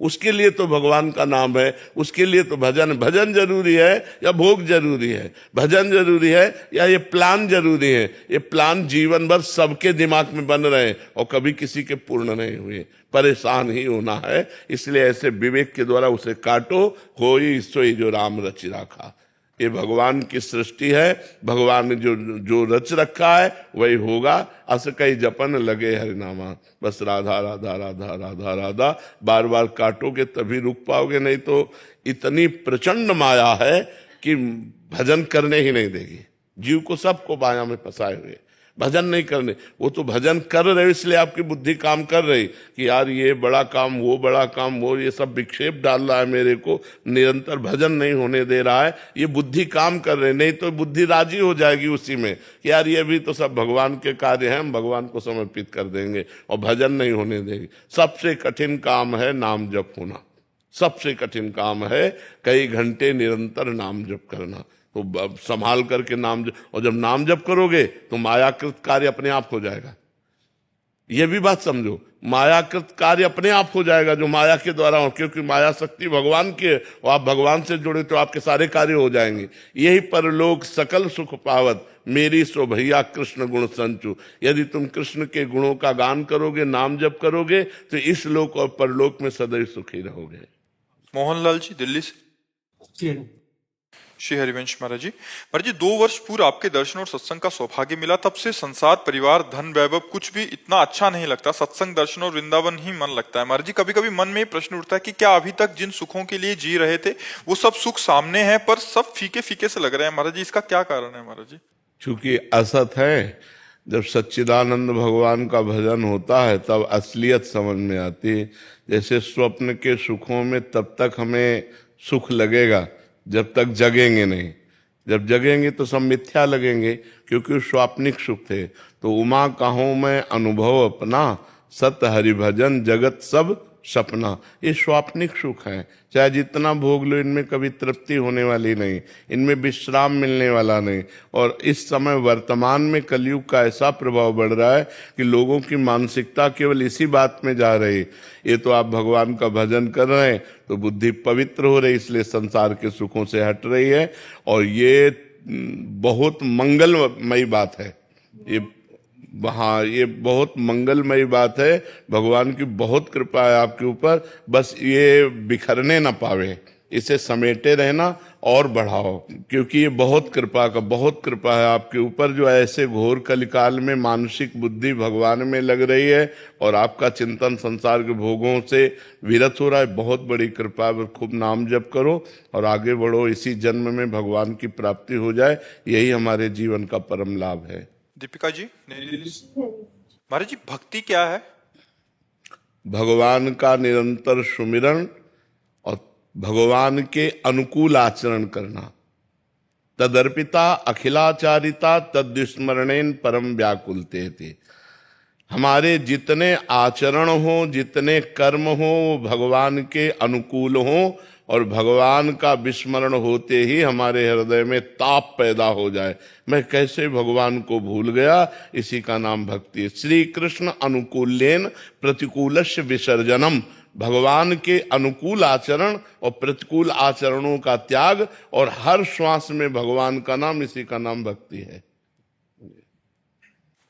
उसके लिए तो भगवान का नाम है, उसके लिए तो भजन जरूरी है या भोग जरूरी है? भजन जरूरी है या ये प्लान जरूरी है? ये प्लान जीवन भर सबके दिमाग में बन रहे हैं और कभी किसी के पूर्ण नहीं हुए। परेशान ही होना है। इसलिए ऐसे विवेक के द्वारा उसे काटो। होई सोई जो राम रचि राखा। ये भगवान की सृष्टि है, भगवान ने जो जो रच रखा है वही होगा। अस कई जपन लगे हरिनामा। बस राधा राधा राधा राधा राधा बार बार काटोगे तभी रुक पाओगे, नहीं तो इतनी प्रचंड माया है कि भजन करने ही नहीं देगी। जीव को सबको माया में फंसाए हुए भजन नहीं करने। वो तो भजन कर रहे हो इसलिए आपकी बुद्धि काम कर रही कि यार ये बड़ा काम, वो बड़ा काम, वो ये सब विक्षेप डाल रहा है मेरे को, निरंतर भजन नहीं होने दे रहा है। ये बुद्धि काम कर रहे, नहीं तो बुद्धि राजी हो जाएगी उसी में कि यार ये भी तो सब भगवान के कार्य हैं, हम भगवान को समर्पित कर देंगे, और भजन नहीं होने देगी। सबसे कठिन काम है नाम जप होना। सबसे कठिन काम है कई घंटे निरंतर नाम जप करना। तो संभाल करके नाम जप, और जब नाम जप करोगे तो मायाकृत कार्य अपने आप हो जाएगा। यह भी बात समझो, मायाकृत कार्य अपने आप हो जाएगा जो माया के द्वारा हो, क्योंकि माया शक्ति भगवान की है और आप भगवान से जुड़े तो आपके सारे कार्य हो जाएंगे। यही परलोक सकल सुख पावत मेरी सो भैया कृष्ण गुण संचु। यदि तुम कृष्ण के गुणों का गान करोगे, नाम जप करोगे, तो इस लोक और परलोक में सदैव सुखी रहोगे। मोहनलाल जी दिल्ली से। श्री हरिवंश महाराज जी। महाराज जी 2 वर्ष पूर्व आपके दर्शन और सत्संग का सौभाग्य मिला, तब से संसार, परिवार, धन, वैभव कुछ भी इतना अच्छा नहीं लगता। सत्संग, दर्शन और वृंदावन ही मन लगता है। महाराज जी कभी कभी मन में प्रश्न उठता है कि क्या अभी तक जिन सुखों के लिए जी रहे थे वो सब सुख सामने है पर सब फीके फीके से लग रहे हैं। महाराज जी इसका क्या कारण है? महाराज जी चूंकि असत है, जब सच्चिदानंद भगवान का भजन होता है तब असलियत समझ में आती है। जैसे स्वप्न के सुखों में तब तक हमें सुख लगेगा जब तक जगेंगे नहीं। जब जगेंगे तो सब मिथ्या लगेंगे, क्योंकि स्वाप्निक सुख थे। तो उमा कहूं मैं अनुभव अपना, सत हरि भजन जगत सब सपना। ये स्वाप्निक सुख है, चाहे जितना भोग लो इनमें कभी तृप्ति होने वाली नहीं, इनमें विश्राम मिलने वाला नहीं। और इस समय वर्तमान में कलयुग का ऐसा प्रभाव बढ़ रहा है कि लोगों की मानसिकता केवल इसी बात में जा रही। ये तो आप भगवान का भजन कर रहे हैं तो बुद्धि पवित्र हो रही, इसलिए संसार के सुखों से हट रही है। और ये बहुत मंगलमयी बात है। ये बहुत मंगलमयी बात है। भगवान की बहुत कृपा है आपके ऊपर। बस ये बिखरने ना पावे, इसे समेटे रहना और बढ़ाओ, क्योंकि ये बहुत कृपा है आपके ऊपर, जो ऐसे घोर कलिकाल में मानसिक बुद्धि भगवान में लग रही है और आपका चिंतन संसार के भोगों से विरत हो रहा है। बहुत बड़ी कृपा है। खूब नाम जप करो और आगे बढ़ो। इसी जन्म में भगवान की प्राप्ति हो जाए, यही हमारे जीवन का परम लाभ है। दीपिका जी महाराज जी भक्ति क्या है? भगवान का निरंतर सुमिरन और भगवान के अनुकूल आचरण करना। तदर्पिता अखिलाचारिता तद्विस्मरणेन परम व्याकुलते थे। हमारे जितने आचरण हो, जितने कर्म हो, वो भगवान के अनुकूल हो और भगवान का विस्मरण होते ही हमारे हृदय में ताप पैदा हो जाए। मैं कैसे भगवान को भूल गया, इसी का नाम भक्ति है। श्री कृष्ण अनुकूलेन प्रतिकूलस्य विसर्जनम। भगवान के अनुकूल आचरण और प्रतिकूल आचरणों का त्याग, और हर श्वास में भगवान का नाम, इसी का नाम भक्ति है।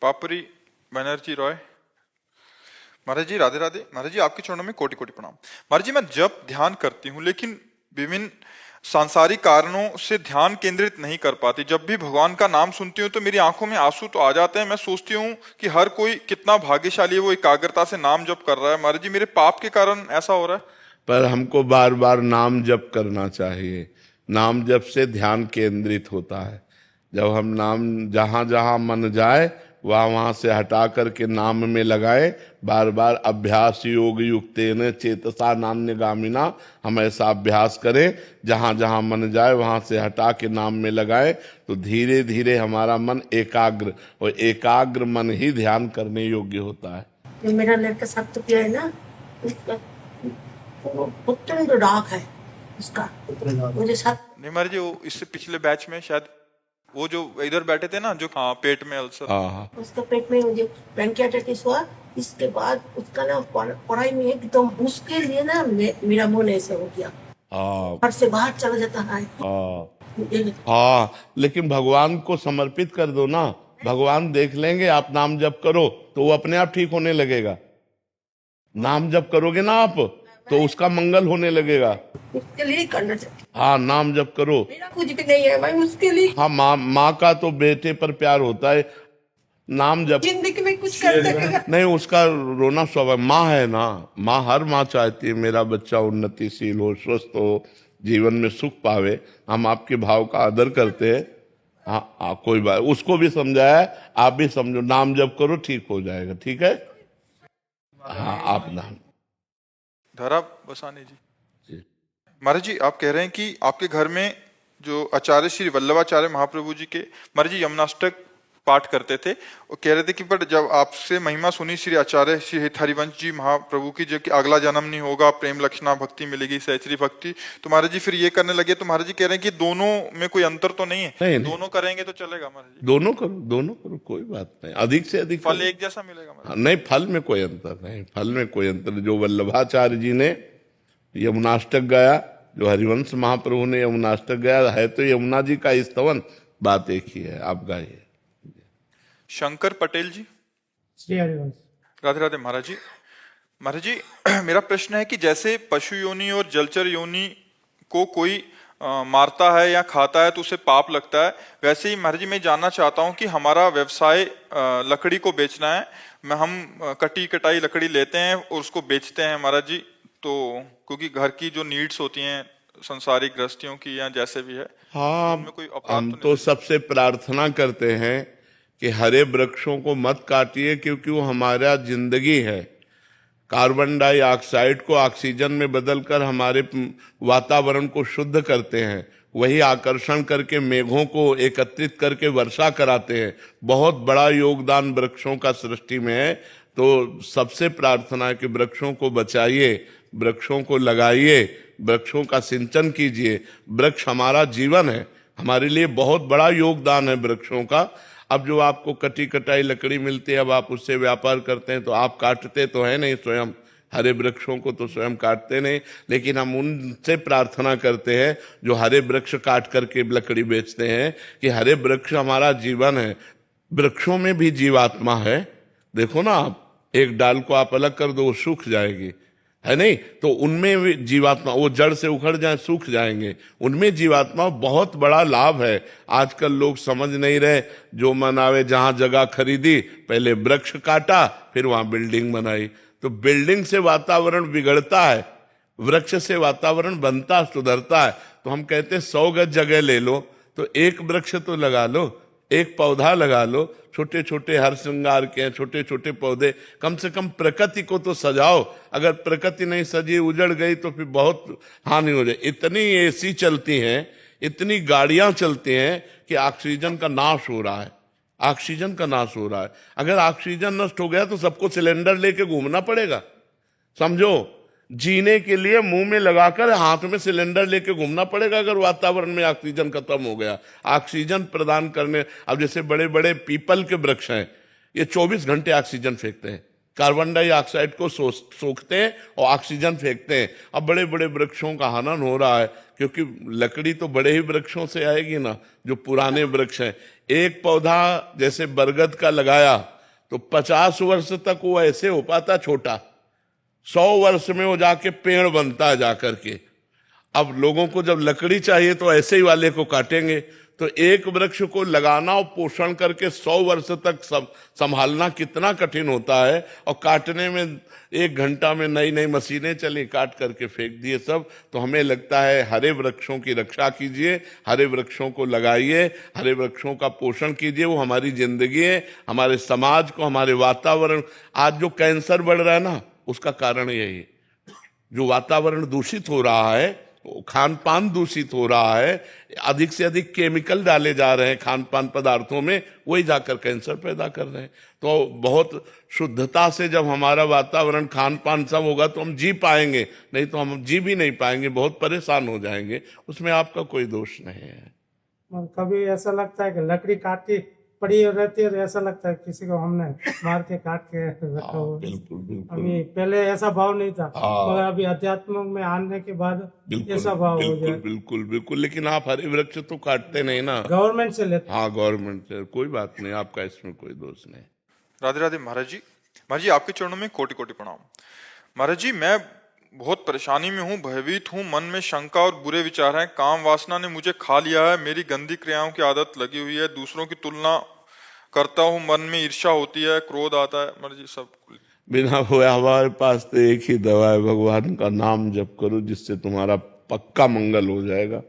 पापरी बनर्जी रॉय। महाराज जी राधे राधे। महाराज जी आपके चरणों में कोटि कोटि प्रणाम। महाराज जी मैं जब ध्यान करती हूँ लेकिन विभिन्न सांसारिक कारणों से ध्यान केंद्रित नहीं कर पाती। जब भी भगवान का नाम सुनती हूँ तो मेरी आंखों में आंसू तो आ जाते हैं। मैं सोचती हूँ कि हर कोई कितना भाग्यशाली है, वो एकाग्रता से नाम जप कर रहा है। महाराज जी मेरे पाप के कारण ऐसा हो रहा है। पर हमको बार बार नाम जप करना चाहिए। नाम जप से ध्यान केंद्रित होता है। जब हम नाम जहां जहां मन जाए वहां से हटा करके नाम में लगाए। बार बार अभ्यास योग युक्तेन चेतसा नान्यगामिना, हम ऐसा अभ्यास करें जहां जहां मन जाए वहां से हटा के नाम में लगाए, तो धीरे धीरे हमारा मन एकाग्र, और एकाग्र मन ही ध्यान करने योग्य होता है। जो मेरा लड़का सप्तप्रिय है ना, उसका पुत्र डाक है उसका मुझे साथ। नहीं महाराज जी वो इससे पिछले बैच में शायद वो जो इधर बैठे थे ना, जो हाँ पेट में अल्सर। हाँ उसका पेट में मुझे पैंक्रियाटाइटिस हुआ। इसके बाद उसका ना पढ़ाई में एकदम उसके लिए ना मेरा मन ऐसा हो गया, हाँ घर से बाहर चला जाता है। हाँ हाँ, लेकिन भगवान को समर्पित कर दो ना, भगवान देख लेंगे। आप नाम जप करो तो वो अपने आप ठीक होने लगेगा। नाम जप करोगे ना आप तो उसका मंगल होने लगेगा। उसके लिए करना चाहिए। हाँ, नाम जप करो। मेरा कुछ भी नहीं है, मैं उसके लिए हाँ, माँ का तो बेटे पर प्यार होता है। नाम जप जिंदगी में कुछ कर सकेगा। नहीं, उसका रोना स्वाभाविक। माँ है ना, माँ, हर माँ चाहती है मेरा बच्चा उन्नतिशील हो, स्वस्थ हो, जीवन में सुख पावे। हम आपके भाव का आदर करते हैं। हाँ, कोई बात, उसको भी समझाया, आप भी समझो। नाम जप करो, ठीक हो जाएगा। ठीक है। हाँ, आप नाम। धरा बसाने जी। जी। महाराज जी, आप कह रहे हैं कि आपके घर में जो आचार्य श्री वल्लभाचार्य महाप्रभु जी के महाराज जी यमुनाष्टक पाठ करते थे, वो कह रहे थे कि पर जब आपसे महिमा सुनी श्री आचार्य श्री हरिवंश जी महाप्रभु की, जो कि अगला जन्म नहीं होगा, प्रेम लक्षणा भक्ति मिलेगी, सहचरी भक्ति, तो महाराज जी फिर ये करने लगे। तो महाराज जी कह रहे हैं कि दोनों में कोई अंतर तो नहीं है? नहीं। दोनों करेंगे तो चलेगा महाराज जी? दोनों करो, कोई बात नहीं। अधिक से अधिक फल करो। एक जैसा मिलेगा महाराज? नहीं, फल में कोई अंतर नहीं, फल में कोई अंतर। जो वल्लभाचार्य जी ने यमुनाष्टक गाया, जो हरिवंश महाप्रभु ने यमुनाष्टक गाया है, तो यमुना जी का स्तवन, बात एक ही है। आप गाइए। शंकर पटेल जी। श्री हरिवंश। राधे राधे महाराज जी। महाराज जी, मेरा प्रश्न है कि जैसे पशु योनि और जलचर योनि को कोई मारता है या खाता है तो उसे पाप लगता है, वैसे ही महाराज जी मैं जानना चाहता हूं कि हमारा व्यवसाय लकड़ी को बेचना है, हम कटी कटाई लकड़ी लेते हैं और उसको बेचते हैं महाराज जी, तो क्योंकि घर की जो नीड्स होती हैं संसारिक गृहस्थियों की या जैसे भी है, हाँ, उनमें कोई अपराध हम तो तो सबसे प्रार्थना करते हैं कि हरे वृक्षों को मत काटिए, क्योंकि वो हमारा जिंदगी है। कार्बन डाइऑक्साइड को ऑक्सीजन में बदलकर हमारे वातावरण को शुद्ध करते हैं। वही आकर्षण करके मेघों को एकत्रित करके वर्षा कराते हैं। बहुत बड़ा योगदान वृक्षों का सृष्टि में है। तो सबसे प्रार्थना है कि वृक्षों को बचाइए, वृक्षों को लगाइए, वृक्षों का सिंचन कीजिए। वृक्ष हमारा जीवन है, हमारे लिए बहुत बड़ा योगदान है वृक्षों का। अब जो आपको कटी कटाई लकड़ी मिलती है, अब आप उससे व्यापार करते हैं, तो आप काटते तो है नहीं स्वयं, हरे वृक्षों को तो स्वयं काटते नहीं, लेकिन हम उनसे प्रार्थना करते हैं जो हरे वृक्ष काट करके लकड़ी बेचते हैं, कि हरे वृक्ष हमारा जीवन है। वृक्षों में भी जीवात्मा है। देखो ना, आप एक डाल को आप अलग कर दो, वो सूख जाएगी, है नहीं? तो उनमें भी जीवात्मा, वो जड़ से उखड़ जाए, सूख जाएंगे, उनमें जीवात्मा बहुत बड़ा लाभ है। आजकल लोग समझ नहीं रहे। जो मनावे, जहां जगह खरीदी, पहले वृक्ष काटा, फिर वहां बिल्डिंग बनाई। तो बिल्डिंग से वातावरण बिगड़ता है, वृक्ष से वातावरण बनता, सुधरता है। तो हम कहते हैं 100 गज जगह ले लो तो एक वृक्ष तो लगा लो, एक पौधा लगा लो। छोटे छोटे हर श्रृंगार के हैं छोटे छोटे पौधे, कम से कम प्रकृति को तो सजाओ। अगर प्रकृति नहीं सजी, उजड़ गई, तो फिर बहुत हानि हो जाए। इतनी एसी चलती हैं, इतनी गाड़ियां चलती हैं कि ऑक्सीजन का नाश हो रहा है, ऑक्सीजन का नाश हो रहा है। अगर ऑक्सीजन नष्ट हो गया तो सबको सिलेंडर लेके घूमना पड़ेगा। समझो, जीने के लिए मुंह में लगाकर हाथ में सिलेंडर लेके घूमना पड़ेगा अगर वातावरण में ऑक्सीजन खत्म हो गया। ऑक्सीजन प्रदान करने, अब जैसे बड़े बड़े पीपल के वृक्ष हैं, ये 24 घंटे ऑक्सीजन फेंकते हैं, कार्बन डाइऑक्साइड को सोखते हैं और ऑक्सीजन फेंकते हैं। अब बड़े बड़े वृक्षों का हनन हो रहा है, क्योंकि लकड़ी तो बड़े ही वृक्षों से आएगी ना, जो पुराने वृक्ष हैं। एक पौधा जैसे बरगद का लगाया तो 50 वर्ष तक वो ऐसे हो पाता छोटा, 100 वर्ष में वो जाके पेड़ बनता है जाकर के। अब लोगों को जब लकड़ी चाहिए तो ऐसे ही वाले को काटेंगे। तो एक वृक्ष को लगाना और पोषण करके 100 वर्ष तक संभालना कितना कठिन होता है, और काटने में 1 घंटा में नई नई मशीनें चली, काट करके फेंक दिए सब। तो हमें लगता है हरे वृक्षों की रक्षा कीजिए, हरे वृक्षों को लगाइए, हरे वृक्षों का पोषण कीजिए। वो हमारी जिंदगी है, हमारे समाज को, हमारे वातावरण। आज जो कैंसर बढ़ रहा है ना, उसका कारण यही है। जो वातावरण दूषित हो रहा है, खान पान दूषित हो रहा है, अधिक से अधिक केमिकल डाले जा रहे हैं खान पान पदार्थों में, वही जाकर कैंसर पैदा कर रहे हैं। तो बहुत शुद्धता से जब हमारा वातावरण, खान पान सब होगा तो हम जी पाएंगे, नहीं तो हम जी भी नहीं पाएंगे, बहुत परेशान हो जाएंगे। उसमें आपका कोई दोष नहीं है। और कभी ऐसा लगता है कि लकड़ी काटी पड़ी रहती है तो ऐसा लगता है किसी को हमने मार के काट के रखा हुआ है। बिल्कुल बिल्कुल अभी पहले ऐसा भाव नहीं था, हाँ। मगर अभी अध्यात्म में आने के बाद बिल्कुल ऐसा भाव हो बिल्कुल जाए। बिल्कुल बिल्कुल। लेकिन आप हरे वृक्ष तो काटते नहीं ना। गवर्नमेंट से लेते हाँ, गवर्नमेंट से कोई बात नहीं, आपका इसमें कोई दोष नहीं। राधे राधे महाराज जी। महाराज जी आपके चरणों में कोटि कोटि प्रणाम। महाराज जी मैं बहुत परेशानी में हूँ, भयभीत हूँ, मन में शंका और बुरे विचार हैं, काम वासना ने मुझे खा लिया है, मेरी गंदी क्रियाओं की आदत लगी हुई है, दूसरों की तुलना करता हूँ, मन में ईर्ष्या होती है, क्रोध आता है। महाराज जी सब बिना हुए हमारे पास तो एक ही दवा है, भगवान का नाम जप करो, जिससे तुम्हारा पक्का मंगल हो जाएगा।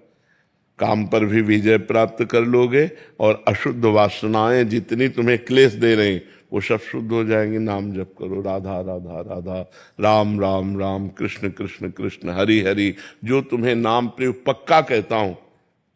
काम पर भी विजय प्राप्त कर लोगे और अशुद्ध वासनाएं जितनी तुम्हें क्लेश दे रही वो सब शुद्ध हो जाएंगी। नाम जप करो, राधा राधा राधा, राम राम राम, कृष्ण कृष्ण कृष्ण, हरि हरि। जो तुम्हें नाम प्रयोग पक्का कहता हूं,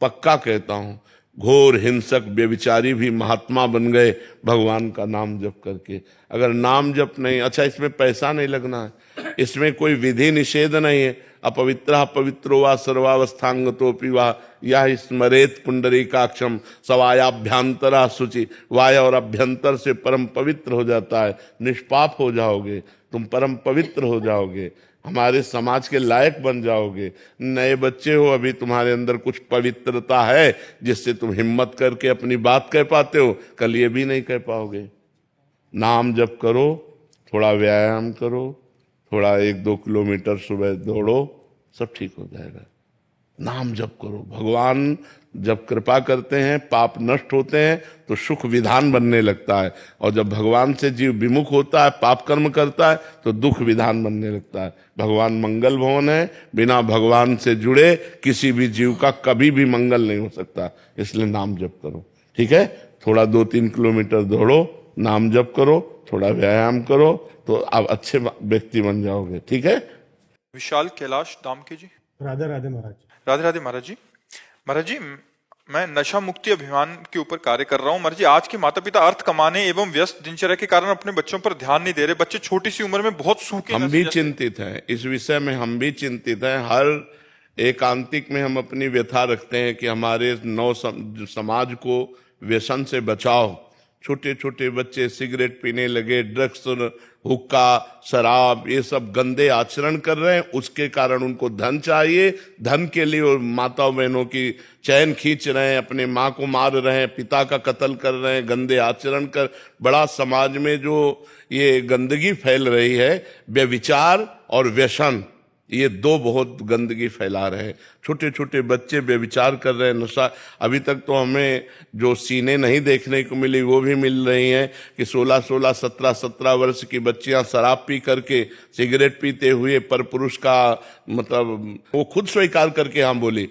पक्का कहता हूं, घोर हिंसक व्यभिचारी भी महात्मा बन गए भगवान का नाम जप करके। अगर नाम जप नहीं, अच्छा इसमें पैसा नहीं लगना है, इसमें कोई विधि निषेध नहीं है। अपवित्र पवित्रो वा सर्वावस्थांगतोपि वा यह स्मरेत पुंडरीकाक्षम सवायाभ्यंतरा शुचि। वाय और अभ्यंतर से परम पवित्र हो जाता है, निष्पाप हो जाओगे, तुम परम पवित्र हो जाओगे, हमारे समाज के लायक बन जाओगे। नए बच्चे हो, अभी तुम्हारे अंदर कुछ पवित्रता है जिससे तुम हिम्मत करके अपनी बात कह पाते हो, कल ये भी नहीं कह पाओगे। नाम जप करो, थोड़ा व्यायाम करो, थोड़ा 1-2 किलोमीटर सुबह दौड़ो, सब ठीक हो जाएगा। नाम जप करो। भगवान जब कृपा करते हैं, पाप नष्ट होते हैं तो सुख विधान बनने लगता है, और जब भगवान से जीव विमुख होता है, पाप कर्म करता है, तो दुख विधान बनने लगता है। भगवान मंगल भवन है, बिना भगवान से जुड़े किसी भी जीव का कभी भी मंगल नहीं हो सकता। इसलिए नाम जप करो, ठीक है। थोड़ा 2-3 किलोमीटर दौड़ो, नाम जप करो, थोड़ा व्यायाम करो, तो आप अच्छे व्यक्ति बन जाओगे, ठीक है। विशाल कैलाश दामके जी। राधे राधे महाराज। राधे राधे महाराज जी। महाराज जी मैं नशा मुक्ति अभियान के ऊपर कार्य कर रहा हूँ। महाराज जी आज के माता पिता अर्थ कमाने एवं व्यस्त दिनचर्या के कारण अपने बच्चों पर ध्यान नहीं दे रहे। बच्चे छोटी सी उम्र में बहुत सूखे। हम भी चिंतित हैं इस विषय में, हम भी चिंतित हैं। हर एकांतिक में हम अपनी व्यथा रखते हैं कि हमारे समाज को व्यसन से बचाओ। छोटे छोटे बच्चे सिगरेट पीने लगे, ड्रग्स, हुक्का, शराब, ये सब गंदे आचरण कर रहे हैं। उसके कारण उनको धन चाहिए, धन के लिए और माताओं बहनों की चैन खींच रहे हैं, अपने माँ को मार रहे हैं, पिता का कत्ल कर रहे हैं, गंदे आचरण कर। बड़ा समाज में जो ये गंदगी फैल रही है, व्यभिचार और व्यसन, ये दो बहुत गंदगी फैला रहे हैं। छोटे छोटे बच्चे व्यभिचार कर रहे हैं, नशा। अभी तक तो हमें जो सीने नहीं देखने को मिली वो भी मिल रही हैं कि 16-16, 17-17 वर्ष की बच्चियां शराब पी करके, सिगरेट पीते हुए पर पुरुष का मतलब वो खुद स्वीकार करके हम बोली।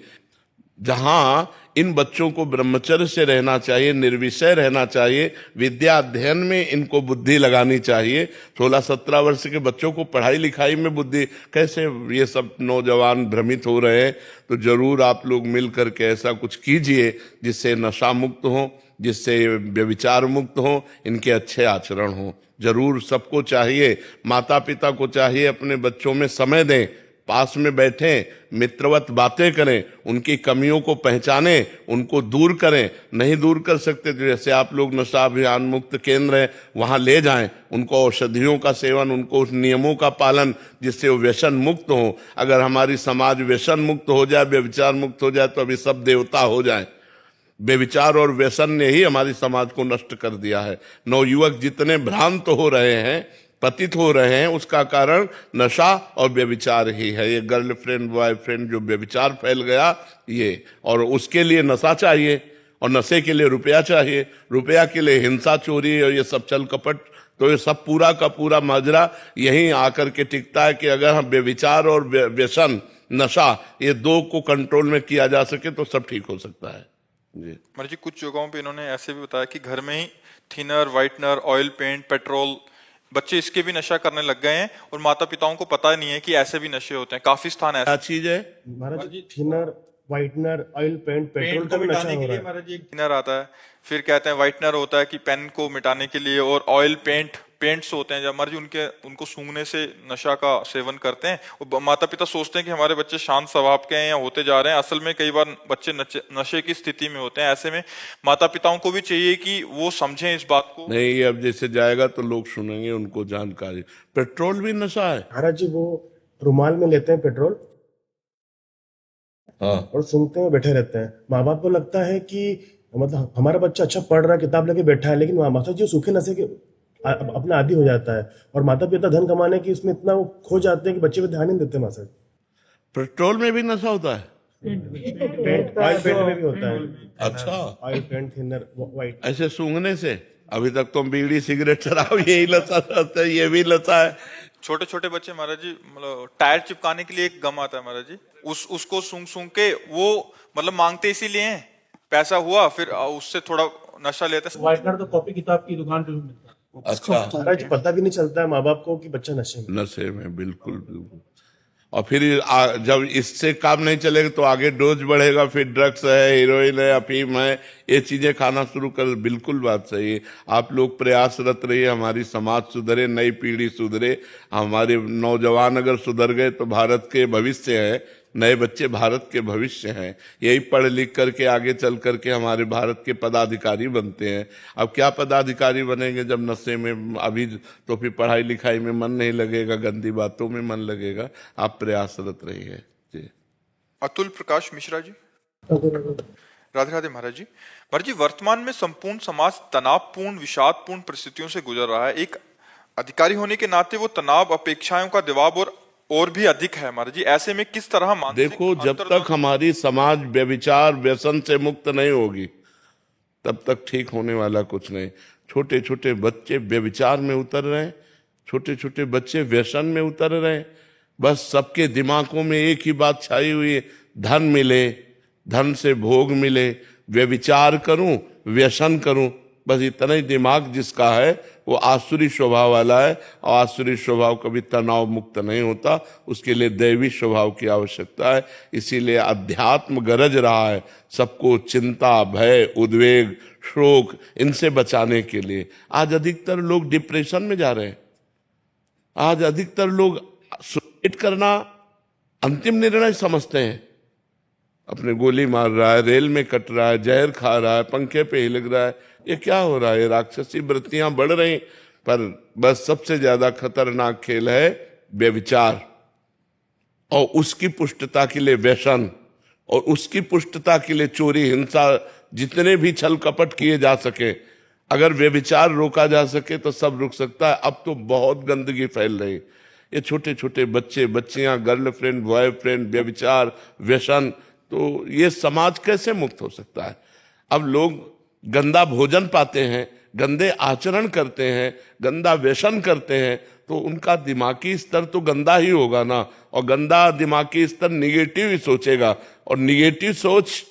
जहां इन बच्चों को ब्रह्मचर्य से रहना चाहिए, निर्विषय रहना चाहिए, विद्या अध्ययन में इनको बुद्धि लगानी चाहिए। 16-17 वर्ष के बच्चों को पढ़ाई लिखाई में बुद्धि, कैसे ये सब नौजवान भ्रमित हो रहे हैं। तो जरूर आप लोग मिल करके ऐसा कुछ कीजिए जिससे नशा मुक्त हो, जिससे व्यभिचार मुक्त हो, इनके अच्छे आचरण हो। जरूर सबको चाहिए, माता पिता को चाहिए अपने बच्चों में समय दें, पास में बैठें, मित्रवत बातें करें, उनकी कमियों को पहचानें, उनको दूर करें। नहीं दूर कर सकते तो जैसे आप लोग नशा अभियान मुक्त केंद्र है वहां ले जाएं, उनको औषधियों का सेवन, उनको उस नियमों का पालन, जिससे वो व्यसन मुक्त हो। अगर हमारी समाज व्यसन मुक्त हो जाए, व्यभिचार मुक्त हो जाए, तो अभी सब देवता हो जाए। व्यभिचार और व्यसन ने ही हमारी समाज को नष्ट कर दिया है। नवयुवक जितने भ्रांत हो रहे हैं, पतित हो रहे हैं, उसका कारण नशा और व्यभिचार ही है। ये गर्लफ्रेंड बॉयफ्रेंड जो व्यभिचार फैल गया ये, और उसके लिए नशा चाहिए, और नशे के लिए रुपया चाहिए, रुपया के लिए हिंसा, चोरी और ये सब चल कपट। तो ये सब पूरा का पूरा माजरा यहीं आकर के टिकता है कि अगर हम व्यभिचार और व्यसन, नशा, ये दो को कंट्रोल में किया जा सके तो सब ठीक हो सकता है जी। महाराज जी कुछ जगहों पे इन्होंने ऐसे भी बताया कि घर में ही thinner, whitener, oil paint, petrol, बच्चे इसके भी नशा करने लग गए हैं और माता पिताओं को पता नहीं है कि ऐसे भी नशे होते हैं। काफी स्थान ऐसा क्या चीज है? Maharaj ji thinner, whitener, oil paint, petrol का भी नशा हो रहा है। महाराज जी क्लीनर आता है, फिर कहते हैं व्हाइटनर होता है कि पेन को मिटाने के लिए, और ऑयल पेंट्स होते हैं जब महाराज जी उनको सूंघने से नशा का सेवन करते हैं। और माता पिता सोचते हैं कि हमारे बच्चे शांत स्वभाव के हैं या होते जा रहे हैं, असल में कई बार बच्चे नशे की स्थिति में होते हैं। ऐसे में माता पिताओं को भी चाहिए कि वो समझें इस बात को। नहीं, अब जैसे जाएगा तो लोग सुनेंगे, उनको जानकारी। पेट्रोल भी नशा है। महाराज जी वो रुमाल में लेते हैं पेट्रोल हाँ, और सूंघते हैं, बैठे रहते हैं। माँ बाप को लगता है कि मतलब हमारा बच्चा अच्छा पढ़ रहा है, किताब लेके बैठा है, लेकिन माता जी सूखे नशे के अपना आदी हो जाता है, और माता पिता धन कमाने की उसमें इतना वो खो जाते हैं कि बच्चे पे ध्यान नहीं देते। माता जी पेट्रोल में भी नशा होता है। पेंट, ऑयल पेंट में भी होता है। अच्छा, ऑयल पेंट, थिनर, व्हाइट। ऐसे सूंघने से? अभी तक तो बीड़ी सिगरेट शराब यही लता रहता है, ये भी लता है। छोटे छोटे बच्चे महाराज जी मतलब टायर चिपकाने के लिए एक गम आता है महाराज जी, उसको सूंघ सूंघ के वो मतलब मांगते इसीलिए हैं, पैसा हुआ फिर उससे थोड़ा नशा लेते हैं। व्हाइटनर तो कॉपी किताब की दुकान पे भी मिलता है। अच्छा, महाराज जी पता भी नहीं चलता है माँ बाप को कि बच्चा नशे में। नशे में, बिल्कुल बिल्कुल। और फिर जब इससे काम नहीं चलेगा तो आगे डोज बढ़ेगा, फिर ड्रग्स है, हीरोइन है, अफीम है, ये चीजें खाना शुरू कर। बिल्कुल बात सही है। आप लोग प्रयासरत रहिए, हमारी समाज सुधरे, नई पीढ़ी सुधरे। हमारे नौजवान अगर सुधर गए तो भारत के भविष्य है, नए बच्चे भारत के भविष्य हैं। यही पढ़ लिख करके आगे चल करके हमारे भारत के पदाधिकारी बनते हैं। अब क्या पदाधिकारी बनेंगे जब नशे में, अभी तो फिर पढ़ाई लिखाई में मन नहीं लगेगा, गंदी बातों में मन लगेगा। आप प्रयासरत रहिए जी। अतुल प्रकाश मिश्रा जी। राधे राधे महाराज जी। महाराज जी, वर्तमान में संपूर्ण समाज तनावपूर्ण, विषादपूर्ण परिस्थितियों से गुजर रहा है। एक अधिकारी होने के नाते वो तनाव, अपेक्षाओं का दबाव और भी अधिक है महाराज जी। ऐसे में किस तरह मानसिक देखो, जब तक हमारी समाज व्यभिचार व्यसन से मुक्त नहीं होगी तब तक ठीक होने वाला कुछ नहीं। छोटे छोटे बच्चे व्यभिचार में उतर रहे हैं, छोटे छोटे बच्चे व्यसन में उतर रहे हैं। बस सबके दिमागों में एक ही बात छाई हुई है, धन मिले, धन से भोग मिले, व्यभिचार करूं, व्यसन करूं। बस इतना ही दिमाग जिसका है वो आसुरी स्वभाव वाला है, और आसुरी स्वभाव कभी तनाव मुक्त नहीं होता। उसके लिए दैवी स्वभाव की आवश्यकता है। इसीलिए अध्यात्म गरज रहा है सबको चिंता, भय, उद्वेग, शोक इनसे बचाने के लिए। आज अधिकतर लोग डिप्रेशन में जा रहे हैं। आज अधिकतर लोग सुसाइड करना अंतिम निर्णय समझते हैं। अपने गोली मार रहा है, रेल में कट रहा है, जहर खा रहा है, पंखे पे हिलक रहा है। ये क्या हो रहा है? राक्षसी वृत्तियां बढ़ रही। पर बस सबसे ज्यादा खतरनाक खेल है व्यभिचार, और उसकी पुष्टता के लिए व्यसन, और उसकी पुष्टता के लिए चोरी, हिंसा, जितने भी छल कपट किए जा सके। अगर व्यभिचार रोका जा सके तो सब रुक सकता है। अब तो बहुत गंदगी फैल रही। ये छोटे छोटे बच्चे, बच्चियां, गर्लफ्रेंड, बॉयफ्रेंड, व्यभिचार, व्यसन, तो ये समाज कैसे मुक्त हो सकता है? अब लोग गंदा भोजन पाते हैं, गंदे आचरण करते हैं, गंदा व्यसन करते हैं, तो उनका दिमागी स्तर तो गंदा ही होगा ना। और गंदा दिमागी स्तर निगेटिव ही सोचेगा, और निगेटिव सोच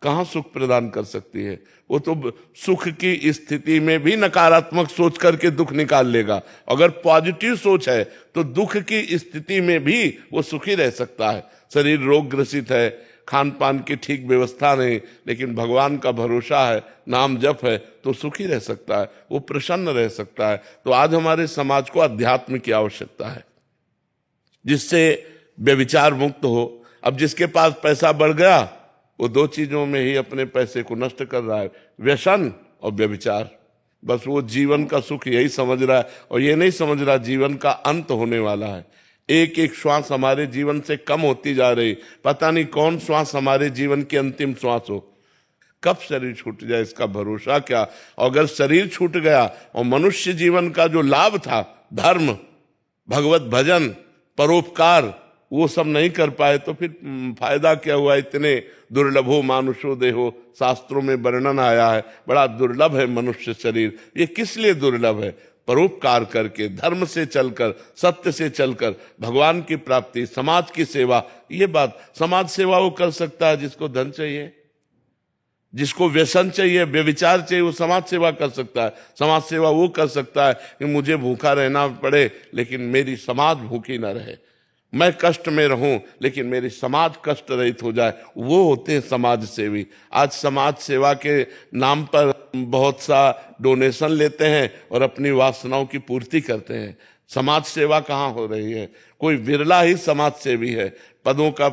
कहाँ सुख प्रदान कर सकती है? वो तो सुख की स्थिति में भी नकारात्मक सोच करके दुख निकाल लेगा। अगर पॉजिटिव सोच है तो दुख की स्थिति में भी वो सुखी रह सकता है। शरीर रोग ग्रसित है, खान पान की ठीक व्यवस्था नहीं, लेकिन भगवान का भरोसा है, नाम जप है, तो सुखी रह सकता है, वो प्रसन्न रह सकता है। तो आज हमारे समाज को अध्यात्म की आवश्यकता है, जिससे व्यभिचार मुक्त हो। अब जिसके पास पैसा बढ़ गया वो दो चीजों में ही अपने पैसे को नष्ट कर रहा है, व्यसन और व्यभिचार। बस वो जीवन का सुख यही समझ रहा है, और ये नहीं समझ रहा जीवन का अंत होने वाला है। एक एक श्वास हमारे जीवन से कम होती जा रही। पता नहीं कौन श्वास हमारे जीवन की अंतिम श्वास हो, कब शरीर छूट जाए इसका भरोसा क्या। और अगर शरीर छूट गया और मनुष्य जीवन का जो लाभ था, धर्म, भगवत भजन, परोपकार, वो सब नहीं कर पाए तो फिर फायदा क्या हुआ? इतने दुर्लभो मानुषो देहो, शास्त्रों में वर्णन आया है, बड़ा दुर्लभ है मनुष्य शरीर। ये किस लिए दुर्लभ है? परोपकार करके, धर्म से चलकर, सत्य से चलकर भगवान की प्राप्ति, समाज की सेवा। ये बात, समाज सेवा वो कर सकता है जिसको धन चाहिए, जिसको व्यसन चाहिए, व्यभिचार चाहिए, वो समाज सेवा कर सकता है। समाज सेवा वो कर सकता है कि मुझे भूखा रहना पड़े लेकिन मेरी समाज भूखी ना रहे, मैं कष्ट में रहूं लेकिन मेरी समाज कष्ट रहित हो जाए, वो होते हैं समाज सेवी। आज समाज सेवा के नाम पर बहुत सा डोनेशन लेते हैं और अपनी वासनाओं की पूर्ति करते हैं। समाज सेवा कहाँ हो रही है? कोई विरला ही समाज सेवी है। पदों का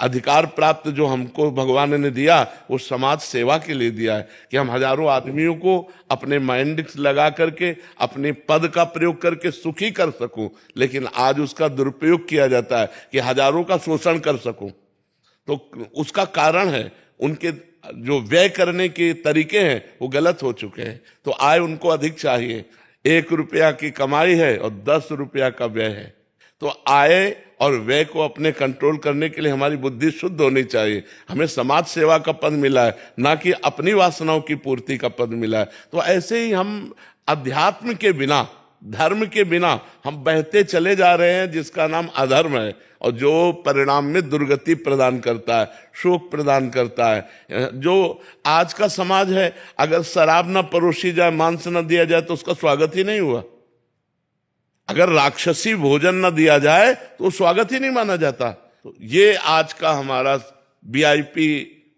अधिकार प्राप्त जो हमको भगवान ने दिया वो समाज सेवा के लिए दिया है कि हम हजारों आदमियों को अपने माइंड लगा करके अपने पद का प्रयोग करके सुखी कर सकूं, लेकिन आज उसका दुरुपयोग किया जाता है कि हजारों का शोषण कर सकूं। तो उसका कारण है उनके जो व्यय करने के तरीके हैं वो गलत हो चुके हैं। तो आय उनको अधिक चाहिए। 1 रुपया की कमाई है और 10 रुपया का व्यय है। तो आय और व्यय को अपने कंट्रोल करने के लिए हमारी बुद्धि शुद्ध होनी चाहिए। हमें समाज सेवा का पद मिला है, ना कि अपनी वासनाओं की पूर्ति का पद मिला है। तो ऐसे ही हम अध्यात्म के बिना, धर्म के बिना हम बहते चले जा रहे हैं, जिसका नाम अधर्म है और जो परिणाम में दुर्गति प्रदान करता है, शोक प्रदान करता है। जो आज का समाज है, अगर शराब न परोसी जाए, मांस न दिया जाए तो उसका स्वागत ही नहीं हुआ। अगर राक्षसी भोजन न दिया जाए तो स्वागत ही नहीं माना जाता। तो ये आज का हमारा VIP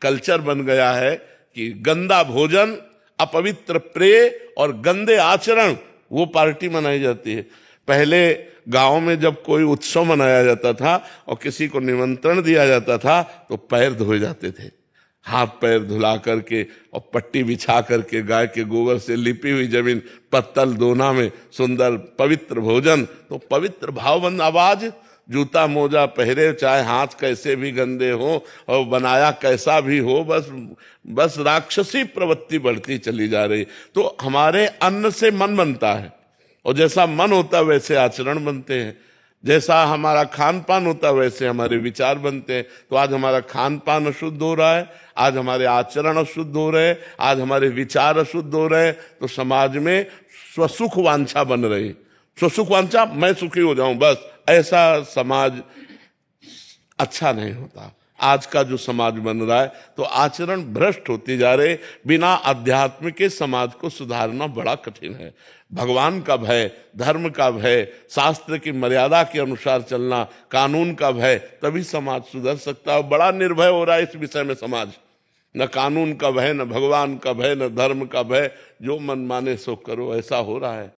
कल्चर बन गया है कि गंदा भोजन, अपवित्र प्रेय और गंदे आचरण, वो पार्टी मनाई जाती है। पहले गांव में जब कोई उत्सव मनाया जाता था और किसी को निमंत्रण दिया जाता था तो पैर धोए जाते थे, हाथ पैर धुला करके और पट्टी बिछा करके, गाय के गोबर से लिपी हुई जमीन, पत्तल दोना में सुंदर पवित्र भोजन। तो पवित्र भावबंद आवाज, जूता मोजा पहरे, चाहे हाथ कैसे भी गंदे हो और बनाया कैसा भी हो, बस राक्षसी प्रवृत्ति बढ़ती चली जा रही। तो हमारे अन्न से मन बनता है और जैसा मन होता है वैसे आचरण बनते हैं, जैसा हमारा खान पान होता है वैसे हमारे विचार बनते हैं। तो आज हमारा खान पान अशुद्ध हो रहा है, आज हमारे आचरण अशुद्ध हो रहे हैं, आज हमारे विचार अशुद्ध हो रहे हैं। तो समाज में स्वसुख वांछा बन रही, स्वसुख वांछा, मैं सुखी हो जाऊं बस, ऐसा समाज अच्छा नहीं होता। आज का जो समाज बन रहा है तो आचरण भ्रष्ट होती जा रहे। बिना अध्यात्म के समाज को सुधारना बड़ा कठिन है। भगवान का भय, धर्म का भय, शास्त्र की मर्यादा के अनुसार चलना, कानून का भय, तभी समाज सुधर सकता है। बड़ा निर्भय हो रहा है इस विषय में समाज। न कानून का भय, न भगवान का भय, न धर्म का भय, जो मन माने सो करो, ऐसा हो रहा है।